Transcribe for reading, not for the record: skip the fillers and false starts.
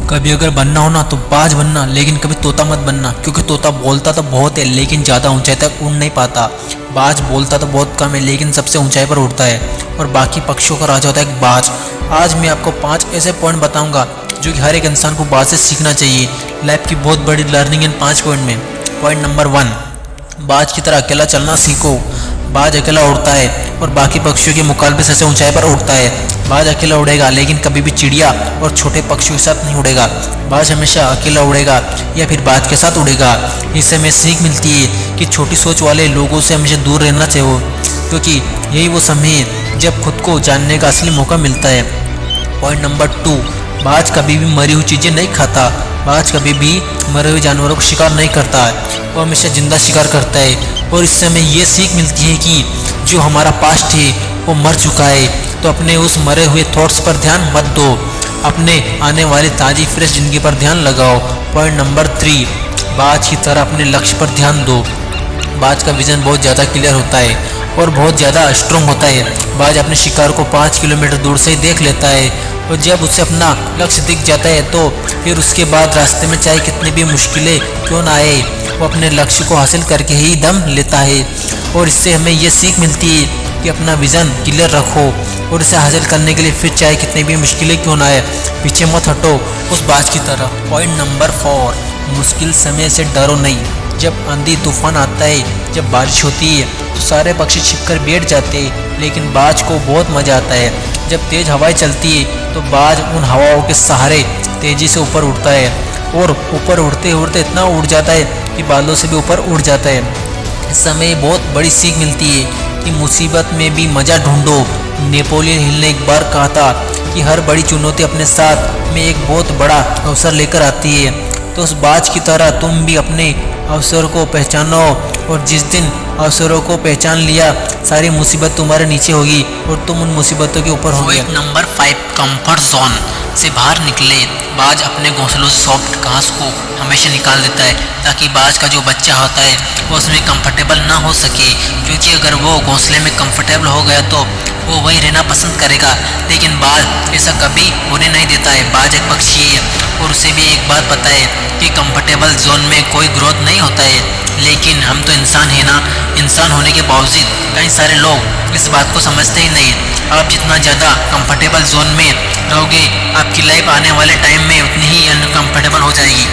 कभी अगर बनना हो ना तो बाज बनना, लेकिन कभी तोता मत बनना, क्योंकि तोता बोलता तो बहुत है लेकिन ज़्यादा ऊंचाई तक उड़ नहीं पाता। बाज बोलता तो बहुत कम है लेकिन सबसे ऊंचाई पर उड़ता है, और बाकी पक्षियों का राजा होता है एक बाज। आज मैं आपको 5 ऐसे पॉइंट बताऊंगा जो कि हर एक इंसान को बाज से सीखना चाहिए। लाइफ की बहुत बड़ी लर्निंग इन 5 पॉइंट में। पॉइंट नंबर 1, बाज की तरह अकेला चलना सीखो। बाज अकेला उड़ता है और बाकी पक्षियों के मुकाबले सबसे ऊंचाई पर उड़ता है। बाज अकेला उड़ेगा लेकिन कभी भी चिड़िया और छोटे पक्षियों के साथ नहीं उड़ेगा। बाज हमेशा अकेला उड़ेगा या फिर बाज के साथ उड़ेगा। इससे हमें सीख मिलती है कि छोटी सोच वाले लोगों से हमेशा दूर रहना चाहिए, क्योंकि यही वो समय है जब खुद को जानने का असली मौका मिलता है। पॉइंट नंबर 2, बाज कभी भी मरी हुई चीज़ें नहीं खाता। बाज कभी भी मरे हुए जानवरों को शिकार नहीं करता है, वो हमेशा जिंदा शिकार करता है। और इससे हमें ये सीख मिलती है कि जो हमारा पास्ट है वो मर चुका है, तो अपने उस मरे हुए थॉट्स पर ध्यान मत दो, अपने आने वाली ताज़ी फ्रेश ज़िंदगी पर ध्यान लगाओ। पॉइंट नंबर 3, बाज की तरह अपने लक्ष्य पर ध्यान दो। बाज का विजन बहुत ज़्यादा क्लियर होता है और बहुत ज़्यादा स्ट्रॉन्ग होता है। बाज अपने शिकार को 5 किलोमीटर दूर से ही देख लेता है, और जब उसे अपना लक्ष्य दिख जाता है तो फिर उसके बाद रास्ते में चाहे कितनी भी मुश्किलें क्यों ना आए, वो अपने लक्ष्य को हासिल करके ही दम लेता है। और इससे हमें ये सीख मिलती है कि अपना विज़न क्लियर रखो और इसे हासिल करने के लिए फिर चाहे कितनी भी मुश्किलें क्यों ना आए, पीछे मत हटो उस बाज की तरह। पॉइंट नंबर 4, मुश्किल समय से डरो नहीं। जब आंधी तूफान आता है, जब बारिश होती है तो सारे पक्षी छिपकर बैठ जाते हैं, लेकिन बाज को बहुत मज़ा आता है। जब तेज़ हवाएं चलती है तो बाज उन हवाओं के सहारे तेज़ी से ऊपर उड़ता है, और ऊपर उड़ते उड़ते इतना उड़ जाता है कि बादलों से भी ऊपर उड़ जाता है। इस समय बहुत बड़ी सीख मिलती है कि मुसीबत में भी मज़ा ढूंढो। नेपोलियन हिल ने एक बार कहा था कि हर बड़ी चुनौती अपने साथ में एक बहुत बड़ा अवसर लेकर आती है। तो उस बाज की तरह तुम भी अपने अवसर को पहचानो, और जिस दिन अवसरों को पहचान लिया सारी मुसीबत तुम्हारे नीचे होगी और तुम उन मुसीबतों के ऊपर होगे। नंबर 5, कंफर्ट जोन से बाहर निकले। बाज अपने घोंसलों से सॉफ्ट घास को हमेशा निकाल देता है ताकि बाज का जो बच्चा होता है वो उसमें कंफर्टेबल ना हो सके, क्योंकि अगर वो घोंसले में कंफर्टेबल हो गया तो वो वही रहना पसंद करेगा। लेकिन बाज ऐसा कभी होने नहीं देता है। बाज एक पक्षी है और उसे भी एक बात पता है कि कंफर्टेबल जोन में कोई ग्रोथ नहीं होता है। लेकिन हम तो इंसान है ना, इंसान होने के बावजूद कई सारे लोग इस बात को समझते ही नहीं। आप जितना ज़्यादा कंफर्टेबल जोन में रहोगे, आपकी लाइफ आने वाले टाइम में उतनी ही अनकंफर्टेबल हो जाएगी।